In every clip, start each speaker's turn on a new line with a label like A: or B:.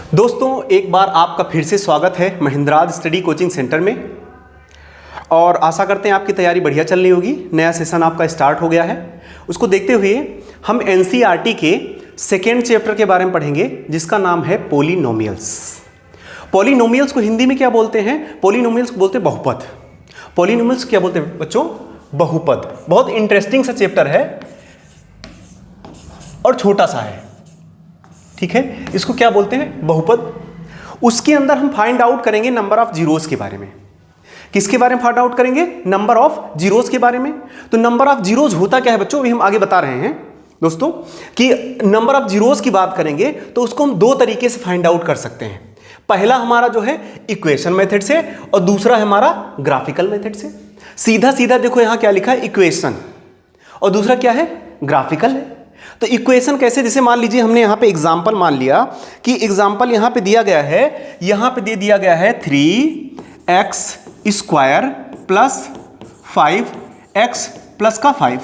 A: दोस्तों एक बार आपका फिर से स्वागत है महिंद्राज स्टडी कोचिंग सेंटर में। और आशा करते हैं आपकी तैयारी बढ़िया चल रही होगी। नया सेशन आपका स्टार्ट हो गया है। उसको देखते हुए हम एनसीईआरटी के सेकेंड चैप्टर के बारे में पढ़ेंगे जिसका नाम है पॉलिनोमियल्स। पॉलिनोमियल्स को हिंदी में क्या बोलते हैं? पॉलिनोमियल्स को बोलते हैं बहुपद। पॉलिनोमियल्स क्या बोलते हैं बच्चों? बहुपद। बहुत इंटरेस्टिंग सा चैप्टर है और छोटा सा है, ठीक है। इसको क्या बोलते हैं? बहुपद। उसके अंदर हम फाइंड आउट करेंगे नंबर ऑफ जीरोस के बारे में। किसके बारे में फाइंड आउट करेंगे? नंबर ऑफ जीरोस के बारे में। तो नंबर ऑफ जीरोस होता क्या है बच्चों, अभी हम आगे बता रहे हैं दोस्तों कि नंबर ऑफ जीरोस की बात करेंगे तो उसको हम दो तरीके से फाइंड आउट कर सकते हैं। पहला हमारा जो है इक्वेशन मेथड से और दूसरा है हमारा ग्राफिकल मेथड से। सीधा सीधा देखो यहां क्या लिखा है, इक्वेशन, और दूसरा क्या है? ग्राफिकल है। तो इक्वेशन कैसे? जैसे मान लीजिए हमने यहां पे एग्जांपल मान लिया कि एग्जांपल यहां पे दिया गया है, यहां पे दे दिया गया है 3x square plus 5x plus का 5,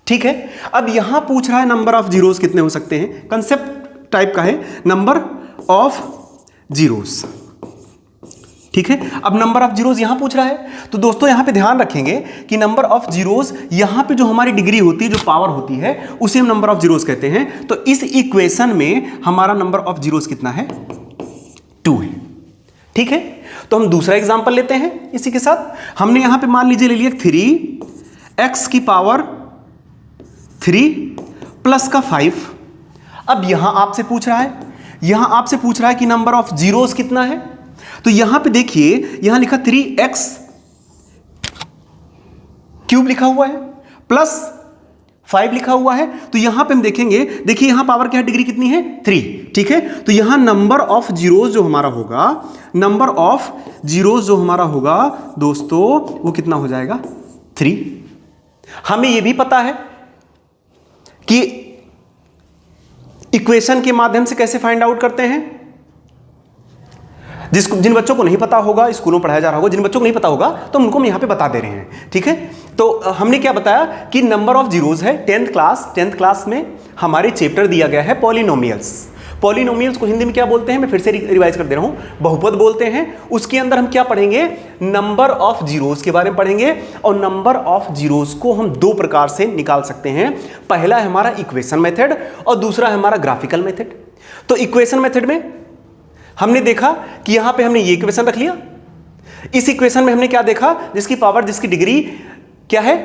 A: ठीक है। अब यहां पूछ रहा है नंबर ऑफ जीरोस कितने हो सकते हैं। कंसेप्ट टाइप का है, नंबर ऑफ जीरोस, ठीक है। अब नंबर ऑफ जीरोस यहां पूछ रहा है तो दोस्तों यहां पे ध्यान रखेंगे कि नंबर ऑफ जीरोस यहां पे जो हमारी डिग्री होती है, जो पावर होती है, उसे हम नंबर ऑफ जीरोस कहते हैं। तो इस इक्वेशन में हमारा नंबर ऑफ जीरोस कितना है? 2 है, ठीक है। तो हम दूसरा एग्जांपल लेते हैं इसी के साथ। हमने यहां पे मान लीजिए ले लिया 3x की पावर 3 प्लस का 5। अब यहां आपसे पूछ रहा है कि नंबर ऑफ जीरोस कितना है। तो यहां पे देखिए, यहां लिखा 3x क्यूब लिखा हुआ है प्लस 5 लिखा हुआ है। तो यहां पे हम देखेंगे, देखिए यहां पावर क्या है, डिग्री कितनी है? 3, ठीक है। तो यहां नंबर ऑफ जीरोस जो हमारा होगा, नंबर ऑफ जीरोस जो हमारा होगा दोस्तों, वो कितना हो जाएगा? 3। हमें यह भी पता है कि इक्वेशन के माध्यम से कैसे फाइंड आउट करते हैं। जिन बच्चों को नहीं पता होगा, स्कूलों में पढ़ाया जा रहा होगा, जिन बच्चों को नहीं पता होगा तो उनको हम यहां पे बता दे रहे हैं, ठीक है। तो हमने क्या बताया कि नंबर ऑफ जीरोस है 10th क्लास में हमारे चैप्टर दिया गया है पॉलिनोमियल्स। पॉलिनोमियल्स को हिंदी में क्या बोलते हैं? मैं फिर से रिवाइज कर दे रहा हूं, बहुपद बोलते हैं। उसके अंदर हम क्या पढ़ेंगे? नंबर ऑफ जीरोस के बारे में पढ़ेंगे। और नंबर ऑफ जीरोस को हम दो प्रकार से निकाल सकते हैं। पहला है हमारा इक्वेशन मेथड और दूसरा है हमारा ग्राफिकल मेथड। तो इक्वेशन मेथड में हमने देखा कि यहां पे हमने ये इक्वेशन रख लिया। इस इक्वेशन में हमने क्या देखा? जिसकी पावर, जिसकी डिग्री क्या है?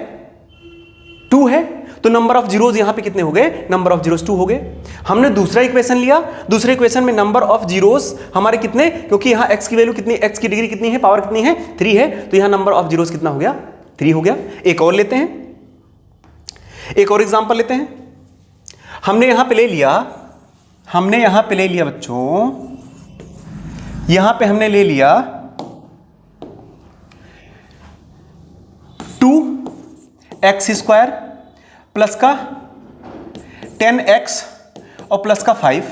A: 2 है। तो नंबर ऑफ जीरोस यहां पे कितने हो गए? नंबर ऑफ जीरोस 2 हो गए। हमने दूसरा इक्वेशन लिया, दूसरे इक्वेशन में नंबर ऑफ जीरोस हमारे कितने, क्योंकि यहां x की वैल्यू कितनी, x की डिग्री कितनी है, पावर कितनी है? 3 है। तो यहां नंबर ऑफ जीरोस कितना हो गया? 3 हो गया। एक और लेते हैं, एक और एग्जांपल लेते हैं। हमने यहां पे ले लिया बच्चों, यहां पे हमने ले लिया 2x स्क्वायर प्लस का 10x और प्लस का 5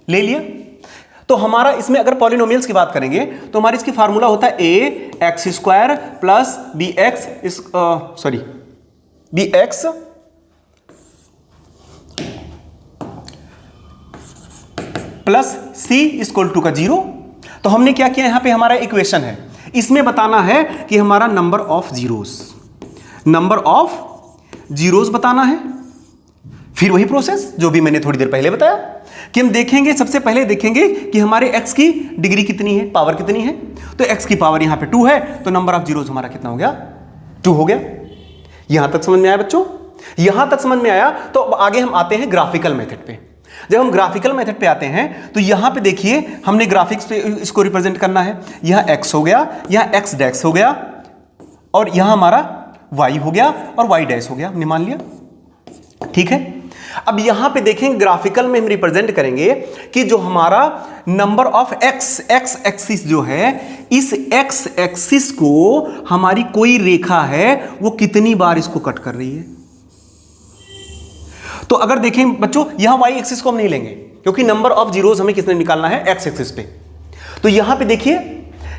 A: ले लिया। तो हमारा इसमें अगर पॉलिनोमियल्स की बात करेंगे तो हमारी इसकी फार्मूला होता है ax square plus bx plus c equal to का 0। तो हमने क्या किया, यहां पे हमारा इक्वेशन है, इसमें बताना है कि हमारा नंबर ऑफ जीरोस बताना है। फिर वही प्रोसेस जो भी मैंने थोड़ी देर पहले बताया कि हम देखेंगे, सबसे पहले देखेंगे कि हमारे x की डिग्री कितनी है, पावर कितनी है। तो x की पावर यहां पे 2 है, तो नंबर ऑफ जीरोस हमारा कितना हो गया? 2 हो गया। यहां तक समझ में आया बच्चों? यहां तक समझ में आया। तो अब आगे हम आते हैं ग्राफिकल मेथड पे। जब हम ग्राफिकल मेथड पे आते हैं तो यहां पे देखिए, हमने ग्राफिक्स पे इसको रिप्रेजेंट करना है। यहां x हो गया, यहां x डैश हो गया, और यहां हमारा y हो गया और y डैश हो गया, हमने मान लिया, ठीक है। अब यहां पे देखेंगे ग्राफिकल में हम रिप्रेजेंट करेंगे कि जो हमारा नंबर ऑफ x एक्सिस जो है, इस x एक्सिस को हमारी कोई रेखा है वो कितनी बार इसको कट कर रही है। तो अगर देखें बच्चों, यहां y एक्सिस को हम नहीं लेंगे क्योंकि नंबर ऑफ जीरोस हमें किसने निकालना है? x एक्सिस पे। तो यहां पे देखिए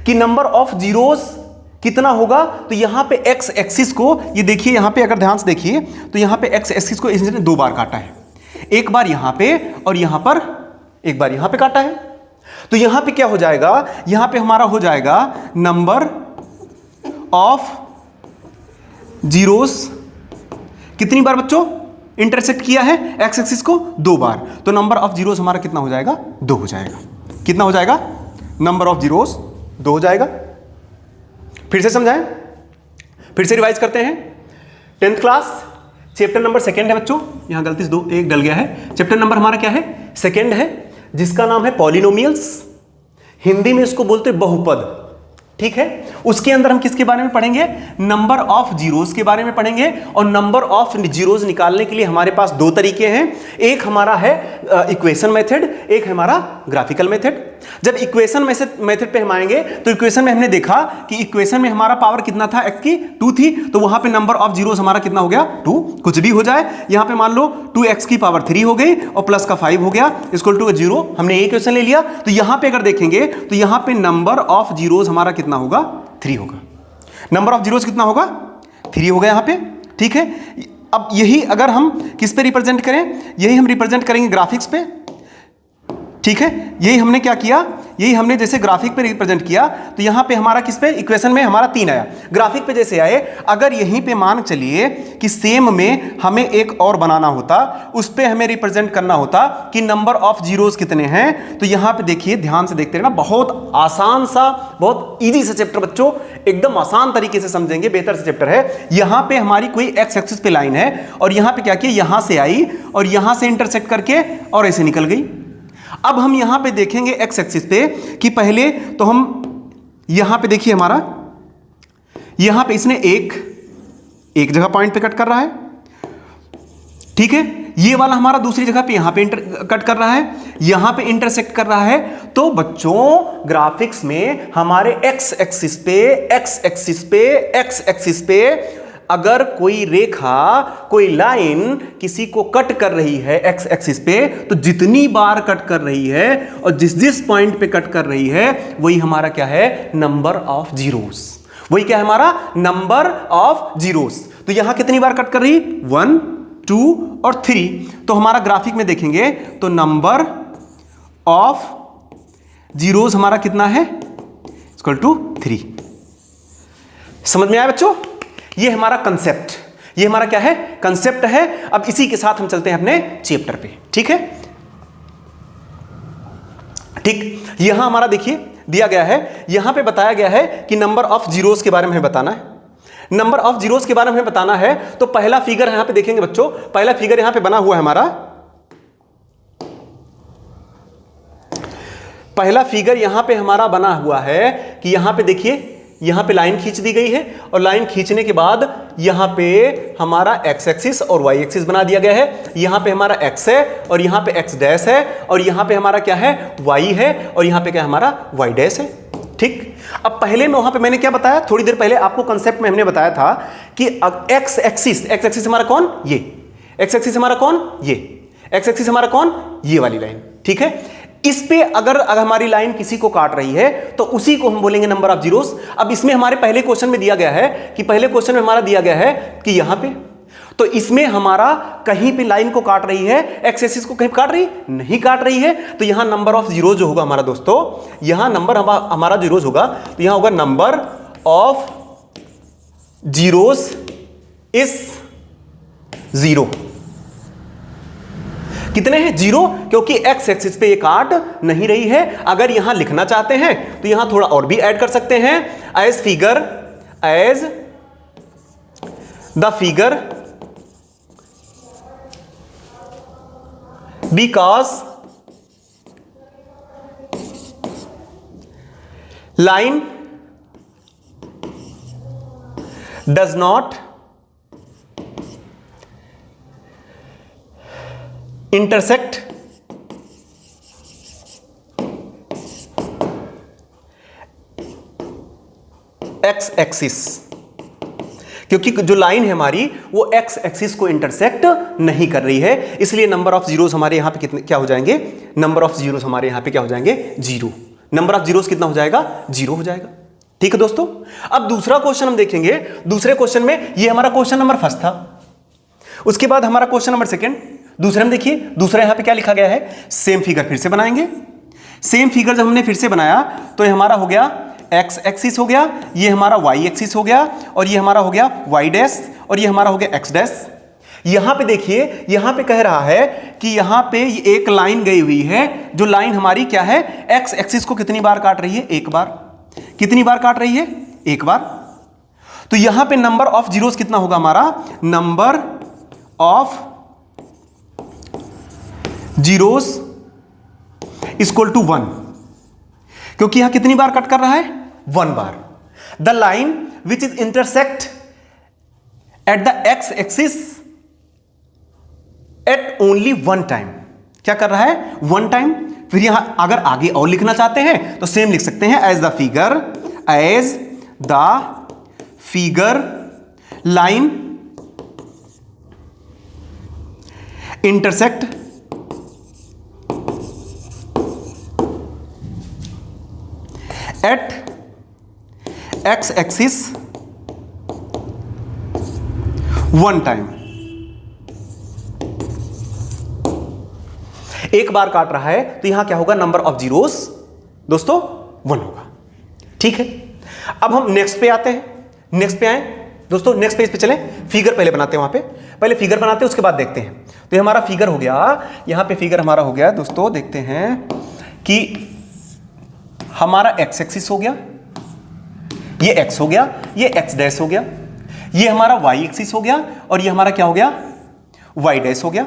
A: कि नंबर ऑफ जीरोस कितना होगा। तो यहां पे x एक्सिस को, ये देखिए यहां पे अगर ध्यान से देखिए तो यहां पे x एक्सिस को इसने 2 बार काटा है, एक बार यहां पे और यहां पर एक बार यहां पे काटा है। तो यहां पे क्या हो जाएगा, यहां पे हमारा हो जाएगा नंबर ऑफ जीरोस कितनी बार बच्चों इंटरसेक्ट किया है एक्स एक्सिस को, 2 बार। तो नंबर ऑफ जीरोस हमारा कितना हो जाएगा, 2 हो जाएगा। कितना हो जाएगा, नंबर ऑफ जीरोस 2 हो जाएगा। फिर से समझाएं, फिर से रिवाइज करते हैं। 10th क्लास चैप्टर नंबर 2 है बच्चों, यहां गलती से 2 1 डल गया है। चैप्टर नंबर हमारा क्या है, 2 है, जिसका नाम है पॉलिनोमियल्स। हिंदी में इसको बोलते बहुपद, ठीक है। उसके अंदर हम किसके बारे में पढ़ेंगे, नंबर ऑफ जीरोस के बारे में पढ़ेंगे। और नंबर ऑफ जीरोस निकालने के लिए हमारे पास 2 तरीके हैं, एक हमारा है इक्वेशन मेथड, एक है हमारा ग्राफिकल मेथड। जब इक्वेशन मेथड पे हम आएंगे तो इक्वेशन में हमने देखा कि इक्वेशन में हमारा पावर कितना था, x की 2 थी, तो वहां पे नंबर ऑफ जीरोस हमारा कितना हो गया, 2। कुछ भी हो जाए, यहां पे मान लो 2x की पावर 3 हो गई और प्लस का 5 हो गया इक्वल टू 0। हमने ये इक्वेशन ले लिया। तो यहां पे अगर देखेंगे तो यहां पे नंबर ऑफ जीरोस हमारा कितना होगा, 3 होगा। नंबर ऑफ जीरोस कितना होगा, 3 होगा यहां पे, ठीक है। अब यही अगर हम किस पे रिप्रेजेंट करें, यही हम रिप्रेजेंट करेंगे ग्राफिक्स पे, ठीक है। यही हमने क्या किया, यही हमने जैसे ग्राफिक पे रिप्रेजेंट किया, तो यहां पे हमारा किस पे, इक्वेशन में हमारा 3 आया, ग्राफिक पे जैसे आए, अगर यहीं पे मान चलिए कि सेम में हमें एक और बनाना होता, उस पे हमें रिप्रेजेंट करना होता कि नंबर ऑफ जीरोस कितने हैं। तो यहां पे देखिए, ध्यान से देखते रहना, बहुत आसान सा, बहुत इजी सा चैप्टर बच्चों, एकदम आसान तरीके से समझेंगे, बेहतर से चैप्टर है। यहां पे हमारी कोई एक्स एक्सिस पे लाइन है और यहां पे क्या किया, यहां से आई और यहां से इंटरसेक्ट करके और ऐसे निकल गई। अब हम यहां पे देखेंगे एक्स एक्सिस पे कि पहले तो हम यहां पे देखिए हमारा, यहां पे इसने एक जगह पॉइंट पे कट कर रहा है, ठीक है। ये वाला हमारा दूसरी जगह पे यहां पे कट कर रहा है, यहां पे इंटरसेक्ट कर रहा है। तो बच्चों ग्राफिक्स में हमारे एक्स एक्सिस पे अगर कोई रेखा, कोई लाइन किसी को कट कर रही है एक्स एक्सिस पे, तो जितनी बार कट कर रही है और जिस पॉइंट पे कट कर रही है, वही हमारा क्या है, नंबर ऑफ जीरोस। वही क्या है हमारा, नंबर ऑफ जीरोस। तो यहां कितनी बार कट कर रही, 1 2 और 3। तो हमारा ग्राफिक में देखेंगे तो नंबर ऑफ जीरोस हमारा कितना है, इक्वल टू 3। समझ में आया बच्चों, ये हमारा कंसेप्ट, ये हमारा क्या है, कंसेप्ट है। अब इसी के साथ हम चलते हैं अपने चैप्टर पे, ठीक है। ठीक, यहां हमारा देखिए दिया गया है, यहां पे बताया गया है कि नंबर ऑफ जीरोस के बारे में हमें बताना है। नंबर ऑफ जीरोस के बारे में हमें बताना है तो पहला फिगर यहां पे देखेंगे बच्चों, पहला फिगर यहां पे बना हुआ है हमारा, पहला फिगर यहां पे हमारा बना हुआ है कि यहां पे देखिए, यहां पे लाइन खींच दी गई है और लाइन खींचने के बाद यहां पे हमारा एक्स एक्सिस और वाई एक्सिस बना दिया गया है। यहां पे हमारा एक्स है और यहां पे एक्स डैश है और यहां पे हमारा क्या है, वाई है और यहां पे क्या हमारा वाई डैश है, ठीक। अब पहले में वहां पे मैंने क्या बताया, थोड़ी देर पहले आपको कंसेप्ट में हमने बताया था कि एक्स एक्सिस हमारा कौन, ये एक्स एक्सिस हमारा कौन, ये एक्स एक्सिस हमारा कौन, ये वाली लाइन, ठीक है। इस पे अगर हमारी लाइन किसी को काट रही है तो उसी को हम बोलेंगे नंबर ऑफ जीरोस। अब इसमें हमारे पहले क्वेश्चन में दिया गया है कि पहले क्वेश्चन में हमारा दिया गया है कि यहां पे, तो इसमें हमारा कहीं पे लाइन को काट रही है, एक्स एक्सिस को कहीं काट रही नहीं, काट रही है, तो यहां नंबर ऑफ जीरोस जो होगा हमारा दोस्तों, यहां नंबर हमारा जीरोस होगा, तो यहां होगा नंबर ऑफ जीरोस इज 0। कितने हैं, 0, क्योंकि एक्स एक्सिस पे ये काट नहीं रही है। अगर यहां लिखना चाहते हैं तो यहां थोड़ा और भी ऐड कर सकते हैं, as the figure because line does not intersect X axis, क्योंकि जो लाइन है हमारी वो एक्स एक्सिस को इंटरसेक्ट नहीं कर रही है, इसलिए नंबर ऑफ जीरोस हमारे यहां पे कितने क्या हो जाएंगे, नंबर ऑफ जीरोस हमारे यहां पे क्या हो जाएंगे, 0। नंबर ऑफ जीरोस कितना हो जाएगा, 0 हो जाएगा, ठीक है दोस्तों। अब दूसरा क्वेश्चन हम देखेंगे, दूसरे क्वेश्चन में ये हमारा क्वेश्चन नंबर 1 था, उसके बाद हमारा क्वेश्चन नंबर 2, दूसरे में देखिए, दूसरा यहां पे क्या लिखा गया है, सेम फिगर फिर से बनाएंगे। सेम फिगर जब हमने फिर से बनाया तो ये हमारा हो गया एक्स एक्सिस हो गया, ये हमारा वाई एक्सिस हो गया, और ये हमारा हो गया वाई डैश, और ये हमारा हो गया एक्स डैश। यहां पे देखिए, यहां पे कह रहा है कि यहां पे एक लाइन गई हुई है, जो लाइन हमारी क्या है, एक्स एक्सिस को कितनी बार काट रही है, एक बार। कितनी बार काट रही है, एक बार। तो यहां पे नंबर ऑफ जीरोस कितना होगा हमारा, number of zeros equal to 1, क्योंकि यहां कितनी बार कट कर रहा है, 1 बार। The line which is intersect at the X axis at only 1 time, क्या कर रहा है, 1 टाइम। फिर यहां अगर आगे और लिखना चाहते हैं तो सेम लिख सकते हैं, as the figure line intersect at X axis 1 time. एक बार काट रहा है तो यहां क्या होगा, नंबर ऑफ जीरोस दोस्तों 1 होगा। ठीक है, अब हम नेक्स्ट पे आते हैं। नेक्स्ट पे आए दोस्तों, नेक्स्ट पेज पे चले, फिगर पहले बनाते हैं, वहां पे पहले फिगर बनाते हैं, उसके बाद देखते हैं। तो ये हमारा फिगर हो गया, यहां पे फिगर हमारा हो गया दोस्तों, देखते हैं कि हमारा एक्स एक्सिस हो गया, ये एक्स हो गया, ये एक्स डैश हो गया, ये हमारा वाई एक्सिस हो गया, और ये हमारा क्या हो गया, वाई डैश हो गया।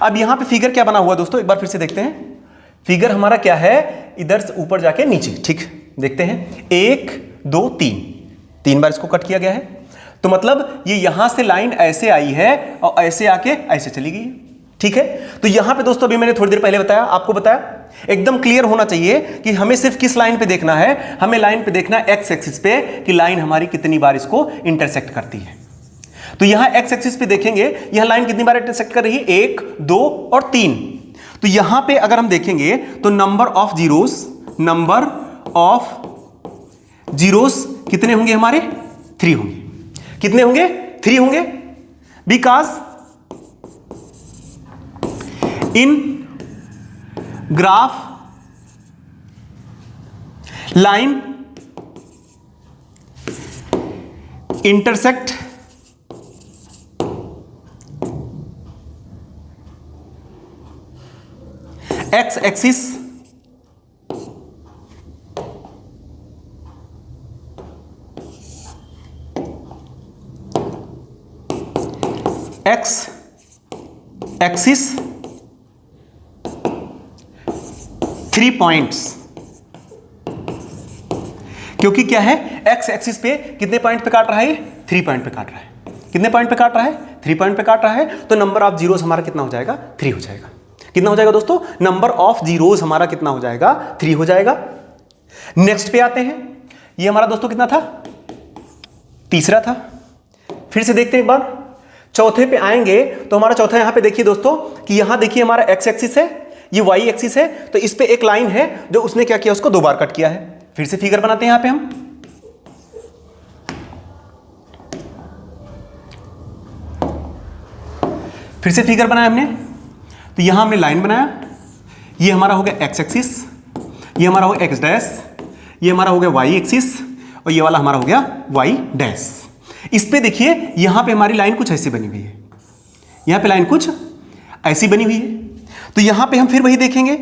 A: अब यहां पे फिगर क्या बना हुआ दोस्तों, एक बार फिर से देखते हैं। फिगर हमारा क्या है, इधर से ऊपर जाके नीचे, ठीक, देखते हैं, 1 2 3 बार इसको कट किया गया है। तो मतलब ये यहां से लाइन ऐसे आई है और ऐसे आके ऐसे चली गई है। ठीक है, तो यहां पे दोस्तों अभी मैंने थोड़ी देर पहले बताया, आपको बताया, एकदम क्लियर होना चाहिए कि हमें सिर्फ किस लाइन पे देखना है, हमें लाइन पे देखना है एक्स एक्सिस पे, कि लाइन हमारी कितनी बार इसको इंटरसेक्ट करती है। तो यहां एक्स एक्सिस पे देखेंगे, यहां लाइन कितनी बार इंटरसेक्ट कर रही है, 1 2 और 3। तो यहां पे अगर हम देखेंगे तो नंबर ऑफ जीरोस कितने होंगे हमारे, 3 होंगे। कितने होंगे, 3 होंगे, because in graph line intersect X axis x axis 3 points, क्योंकि क्या है, एक्स एक्सिस पे कितने पॉइंट पे काट रहा है, 3 पॉइंट पे काट रहा है। कितने पॉइंट पे काट रहा है, 3 पॉइंट पे काट रहा है। तो नंबर ऑफ जीरोस हमारा कितना हो जाएगा, 3 हो जाएगा। कितना हो जाएगा दोस्तों, नंबर ऑफ जीरोस हमारा कितना हो जाएगा, 3 हो जाएगा। नेक्स्ट पे आते हैं, ये हमारा दोस्तों कितना था, तीसरा था। फिर से देखते हैं एक बार, चौथे पे आएंगे तो हमारा चौथा यहां पे देखिए दोस्तों, कि यहां देखिए हमारा एक्स एक्सिस है, ये वाई एक्सिस है, तो इस पे एक लाइन है जो उसने क्या किया, उसको 2 बार कट किया है। फिर से फिगर बनाते हैं यहां पे हम, फिर से फिगर बनाया हमने। तो यहां हमने लाइन बनाया, ये हमारा हो गया एक्स एक्सिस, ये हमारा हो गया एक्स डैश, ये हमारा हो गया वाई एक्सिस, और ये वाला हमारा हो गया वाई डैश। इस पे देखिए यहां पे हमारी लाइन कुछ ऐसी बनी हुई है, यहां पे लाइन कुछ ऐसी बनी हुई है। तो यहां पे हम फिर वही देखेंगे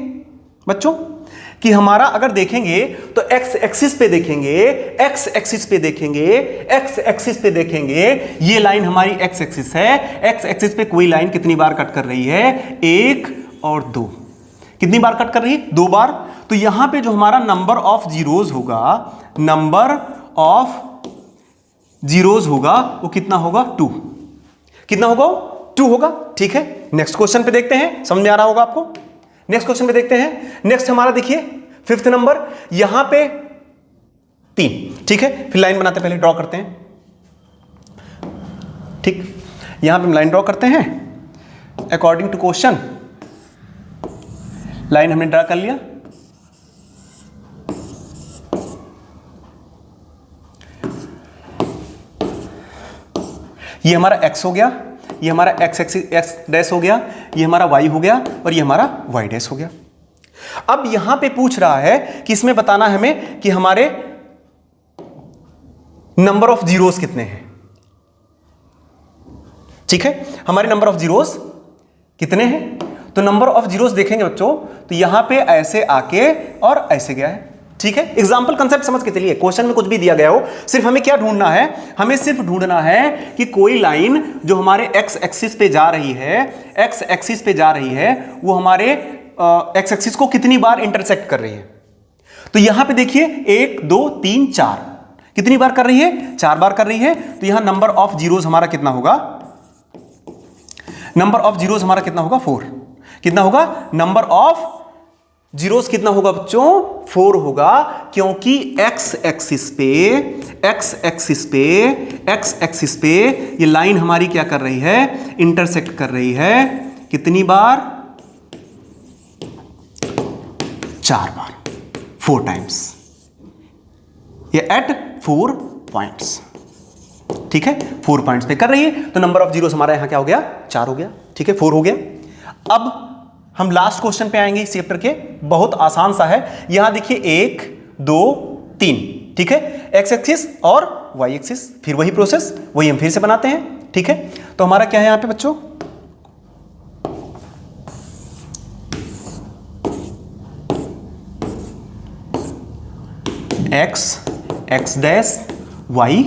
A: बच्चों, कि हमारा अगर देखेंगे तो एक्स एक्सिस पे देखेंगे, एक्स एक्सिस पे देखेंगे, एक्स एक्सिस पे देखेंगे, ये लाइन हमारी एक्स एक्सिस है। एक्स एक्सिस पे कोई लाइन कितनी बार कट कर रही है, 1 और 2। कितनी बार कट कर रही है, 2 बार। तो यहां पे जो हमारा नंबर ऑफ जीरोस होगा, नंबर ऑफ जीरोस होगा, वो कितना होगा, 2। कितना होगा, 2 होगा। ठीक है, नेक्स्ट क्वेश्चन पे देखते हैं, समझ में आ रहा होगा आपको। नेक्स्ट क्वेश्चन पे देखते हैं। नेक्स्ट हमारा देखिए 5th नंबर, यहां पे 3। ठीक है, फिर लाइन बनाते हैं, पहले ड्रॉ करते हैं। ठीक, यहां पे हम लाइन ड्रॉ करते हैं अकॉर्डिंग टू क्वेश्चन। लाइन हमने ड्रॉ कर लिया, ये हमारा x हो गया, ये हमारा x डैश हो गया, ये हमारा y हो गया, और ये हमारा y डैश हो गया। अब यहां पे पूछ रहा है कि इसमें बताना है हमें कि हमारे नंबर ऑफ जीरोस कितने हैं। ठीक है, हमारे नंबर ऑफ जीरोस कितने हैं? तो नंबर ऑफ जीरोस देखेंगे बच्चों, तो यहां पे ऐसे आके और ऐसे गया है। ठीक है, एग्जाम्पल कंसेप्ट समझ के चलिए, क्वेश्चन में कुछ भी दिया गया हो, सिर्फ हमें क्या ढूंढना है, हमें सिर्फ ढूंढना है कि कोई लाइन जो हमारे एक्स एक्सिस पे जा रही है, एक्स एक्सिस पे जा रही है, वो हमारे एक्स एक्सिस को कितनी बार इंटरसेक्ट कर रही है। तो यहां पे देखिए 1 2 3 4, कितनी बार कर रही है? 4 बार कर रही है। तो यहां नंबर ऑफ जीरोस हमारा कितना होगा? नंबर ऑफ जीरोस हमारा कितना होगा? 4। कितना होगा? नंबर ऑफ जीरोस कितना होगा बच्चों? 4 होगा, क्योंकि एक्स एक्सिस पे ये लाइन हमारी क्या कर रही है? इंटरसेक्ट कर रही है। कितनी बार? 4 बार, 4 टाइम्स, ये एट 4 पॉइंट्स। ठीक है, 4 पॉइंट्स पे कर रही है। तो नंबर ऑफ जीरोस हमारा यहां क्या हो गया? 4 हो गया। ठीक है, 4 हो गया। अब हम लास्ट क्वेश्चन पे आएंगे इस चैप्टर के, बहुत आसान सा है। यहां देखिए 1 2 3, ठीक है, एक्स एक्सिस और वाई एक्सिस, फिर वही प्रोसेस, वही हम फिर से बनाते हैं। ठीक है, तो हमारा क्या है यहां पे बच्चों? X X dash Y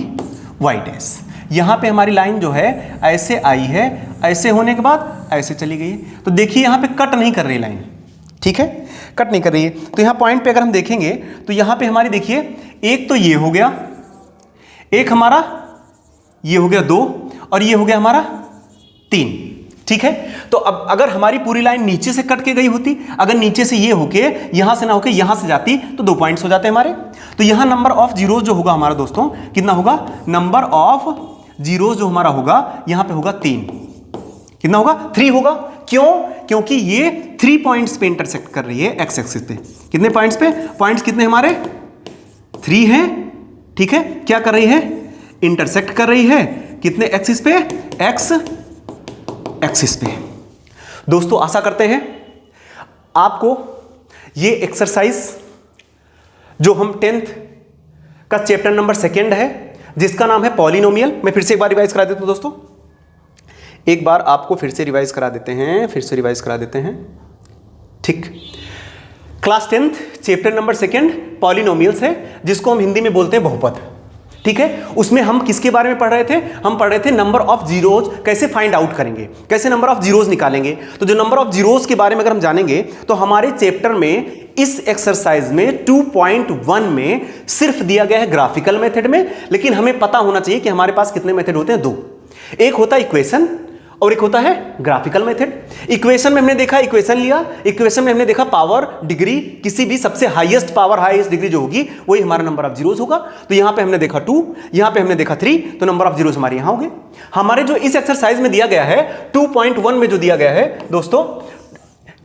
A: Y dash. यहां पे हमारी लाइन जो है ऐसे आई है, ऐसे होने के बाद ऐसे चली गई। तो देखिए यहां पे कट नहीं कर रही लाइन। ठीक है, कट नहीं कर रही है। तो यहां पॉइंट पे अगर हम देखेंगे तो यहां पे हमारी देखिए एक तो ये हो गया, एक हमारा ये हो गया 2, और ये हो गया हमारा 3। ठीक है, तो अब अगर हमारी पूरी लाइन नीचे से कट के गई होती, अगर नीचे से ये होके यहां से ना होके यहां से जाती, तो 2 पॉइंट्स हो जाते हमारे। तो यहां नंबर ऑफ जीरोस जो होगा हमारा दोस्तों कितना होगा? नंबर ऑफ जीरोस जो हमारा होगा यहां पे होगा 3। कितना होगा? 3 होगा। क्यों? क्योंकि ये 3 पॉइंट्स पे इंटरसेक्ट कर रही है एक्स एक्सिस पे। कितने पॉइंट्स पे? पॉइंट्स कितने हमारे? 3 हैं। ठीक है, क्या कर रही है? इंटरसेक्ट कर रही है। कितने एक्सिस पे? एक्स एक्सिस पे। दोस्तों आशा करते हैं आपको ये एक्सरसाइज जो हम 10th का चैप्टर नंबर 2 है, जिसका नाम है पॉलिनोमियल, मैं फिर से एक बार रिवाइज करा देता हूं दोस्तों, एक बार आपको फिर से रिवाइज करा देते हैं। ठीक, class 10th chapter number 2 polynomials है, जिसको हम हिंदी में बोलते हैं बहुपद। ठीक है, उसमें हम किसके बारे में पढ़ रहे थे? हम पढ़ रहे थे नंबर ऑफ जीरोज कैसे फाइंड आउट करेंगे, कैसे नंबर ऑफ जीरोज निकालेंगे। तो जो नंबर ऑफ जीरोज के बारे में अगर हम जानेंगे तो हमारे चैप्टर में इस एक्सरसाइज में 2.1 में सिर्फ दिया गया है ग्राफिकल मेथड में, लेकिन हमें पता होना चाहिए कि हमारे पास कितने मेथड होते हैं? 2। एक होता है इक्वेशन और एक होता है ग्राफिकल मेथड। इक्वेशन में हमने देखा, इक्वेशन लिया, इक्वेशन में हमने देखा पावर डिग्री, किसी भी सबसे हाईएस्ट पावर हाईएस्ट डिग्री जो होगी वही हमारा नंबर ऑफ जीरोस होगा। तो यहां पे हमने देखा 2, यहां पे हमने देखा 3, तो नंबर ऑफ जीरोस हमारे यहां हो गए। हमारे जो इस एक्सरसाइज में दिया गया है 2.1 में जो दिया गया है दोस्तों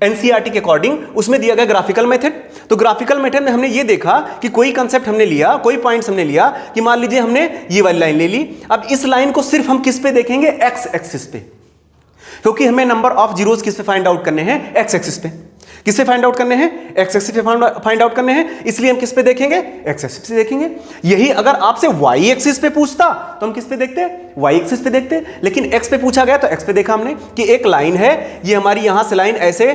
A: एनसीईआरटी के अकॉर्डिंग, उसमें दिया गया ग्राफिकल मेथड। तो ग्राफिकल मेथड में हमने ये देखा कि कोई कंसेप्ट हमने लिया, कोई पॉइंट्स हमने लिया, कि मान लीजिए हमने ये वाली लाइन ले ली। अब इस लाइन को सिर्फ हम किस पे देखेंगे? एक्स एक्सिस पे, क्योंकि हमें नंबर ऑफ जीरोस किस पे फाइंड आउट करने हैं? एक्स एक्सिस पे। किससे फाइंड आउट करने हैं? एक्स एक्सिस पे फाइंड आउट करने हैं, इसलिए हम किस पे देखेंगे? एक्स एक्सिस पे देखेंगे। यही अगर आपसे वाई एक्सिस पे पूछता तो हम किस पे देखते? वाई एक्सिस पे देखते। लेकिन एक्स पे पूछा गया तो एक्स पे देखा हमने कि एक लाइन है, ये हमारी यहां से लाइन ऐसे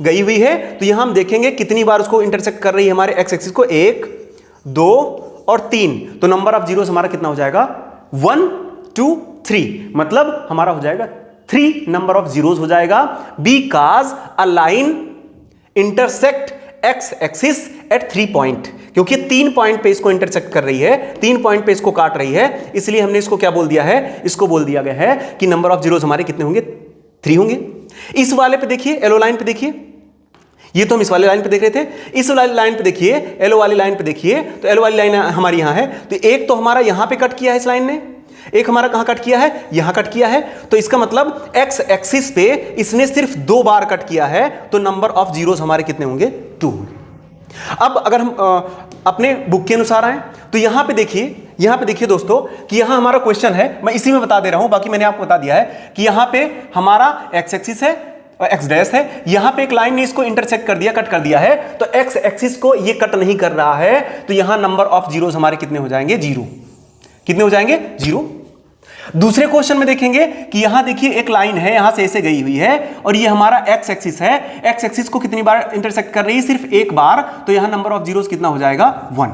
A: गई हुई है, तो यहां हम देखेंगे कितनी बार उसको इंटरसेक्ट कर रही है हमारे एक्स एक्सिस को, 1 2 और 3। तो नंबर ऑफ जीरोस हमारा कितना हो जाएगा? 1 2 3, मतलब हमारा हो जाएगा 3 नंबर ऑफ जीरोस हो जाएगा, because a line intersect X axis eight 3 point, क्योंकि 3 पॉइंट पे इसको इंटरसेक्ट कर रही है, 3 पॉइंट पे इसको काट रही है, इसलिए हमने इसको क्या बोल दिया है? इसको बोल दिया गया है कि नंबर ऑफ जीरोस हमारे कितने होंगे? 3 होंगे। इस वाले पे देखिए, एलो लाइन पे देखिए, ये तो हम इस वाले लाइन पे देख रहे थे, इस वाली लाइन पे देखिए, एलो वाली लाइन पे देखिए, तो एलो वाली लाइन हमारी यहां है, तो एक तो हमारा यहां पे कट किया है इस लाइन ने, एक हमारा कहां कट किया है? यहां कट किया है। तो इसका मतलब एक्स एक्सिस पे इसने सिर्फ 2 बार कट किया है, तो नंबर ऑफ जीरोस हमारे कितने होंगे? 2 होंगे। अब अगर हम अपने बुक के अनुसार आए तो यहां पे देखिए दोस्तों कि यहां हमारा क्वेश्चन है, मैं इसी में बता दे रहा हूं, बाकी मैंने आपको बता दिया है कि यहां पे हमारा एक्स एक्सिस है और एक्स डैश है, यहां पे एक लाइन ने इसको इंटरसेक्ट कर दिया, कट कर दिया है, तो एक्स एक्सिस को ये कट नहीं कर रहा है, तो यहां नंबर ऑफ जीरोस हमारे कितने हो जाएंगे? 0। कितने हो जाएंगे? 0। दूसरे क्वेश्चन में देखेंगे कि यहां देखिए एक लाइन है, यहां से ऐसे गई हुई है, और ये हमारा एक्स एक्सिस है। एक्स एक्सिस को कितनी बार इंटरसेक्ट कर रही है? सिर्फ एक बार, तो यहां नंबर ऑफ जीरोस कितना हो जाएगा? 1।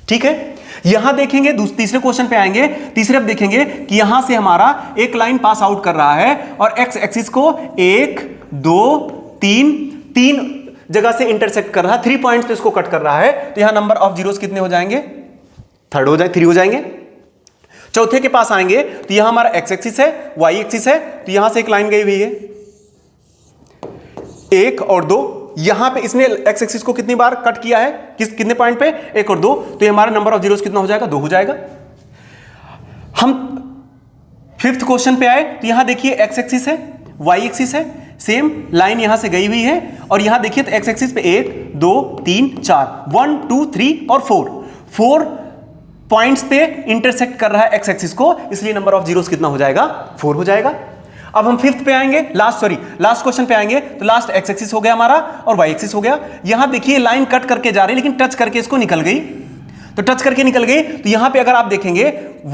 A: ठीक है, यहां देखेंगे, तीसरे क्वेश्चन पे आएंगे। तीसरे अब देखेंगे कि यहां से हमारा एक लाइन पास आउट कर रहा है और एक्स एक्सिस को 1 2 3 जगह से इंटरसेक्ट कर रहा है, 3 पॉइंट्स पे इसको कट कर रहा है, तो यहां नंबर ऑफ जीरोस कितने हो जाएंगे? 3 हो जाएंगे। चौथे के पास आएंगे तो यहां हमारा एक्स एक्सिस है, वाई एक्सिस है, तो यहां से एक लाइन गई हुई है 1 और 2, यहां पे इसने एक्स एक्सिस को कितनी बार कट किया है? कितने पॉइंट पे? 1 और 2, तो ये हमारा नंबर ऑफ जीरोस कितना हो जाएगा? 2 हो जाएगा। हम फिफ्थ क्वेश्चन पे आए तो यहां देखिए एक्स एक्सिस है, वाई एक्सिस है, सेम लाइन यहां से गई हुई है, और यहां देखिए तो एक्स एक्सिस पे 1 2 3 4 1 2 3 और 4 पॉइंट्स पे इंटरसेक्ट कर रहा है एक्स एक्सिस को, इसलिए नंबर ऑफ जीरोस कितना हो जाएगा? 4 हो जाएगा। अब हम फिफ्थ पे आएंगे, लास्ट क्वेश्चन पे आएंगे, तो लास्ट एक्स एक्सिस हो गया हमारा और वाई एक्सिस हो गया। यहां देखिए लाइन कट करके जा रही है, लेकिन टच करके इसको निकल गई, तो टच करके निकल गई, तो यहां पे अगर आप देखेंगे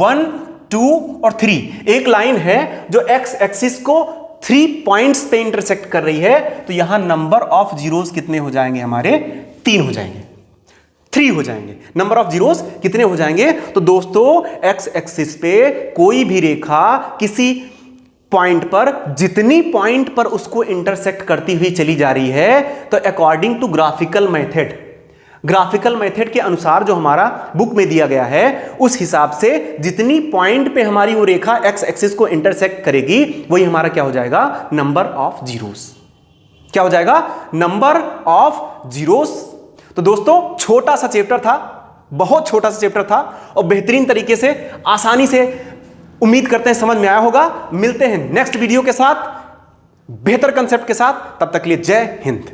A: 1 2 और 3 एक लाइन है जो एक्स एक्सिस को 3 पॉइंट्स पे इंटरसेक्ट कर रही है, तो यहां नंबर ऑफ जीरोस कितने हो जाएंगे हमारे? 3 हो जाएंगे, 3 हो जाएंगे। नंबर ऑफ जीरोस कितने हो जाएंगे? तो दोस्तों एक्स एक्सिस पे कोई भी रेखा किसी पॉइंट पर जितनी पॉइंट पर उसको इंटरसेक्ट करती हुई चली जा रही है, तो अकॉर्डिंग टू ग्राफिकल मेथड के अनुसार जो हमारा बुक में दिया गया है, उस हिसाब से जितनी पॉइंट पे हमारी वो रेखा एक्स एक्सिस को इंटरसेक्ट करेगी, वही हमारा क्या हो जाएगा? Number of zeros. क्या हो जाएगा? Number of zeros. तो दोस्तों छोटा सा चैप्टर था, बहुत छोटा सा चैप्टर था, और बेहतरीन तरीके से, आसानी से, उम्मीद करते हैं समझ में आया होगा। मिलते हैं नेक्स्ट वीडियो के साथ, बेहतर कंसेप्ट के साथ, तब तक के लिए जय हिंद।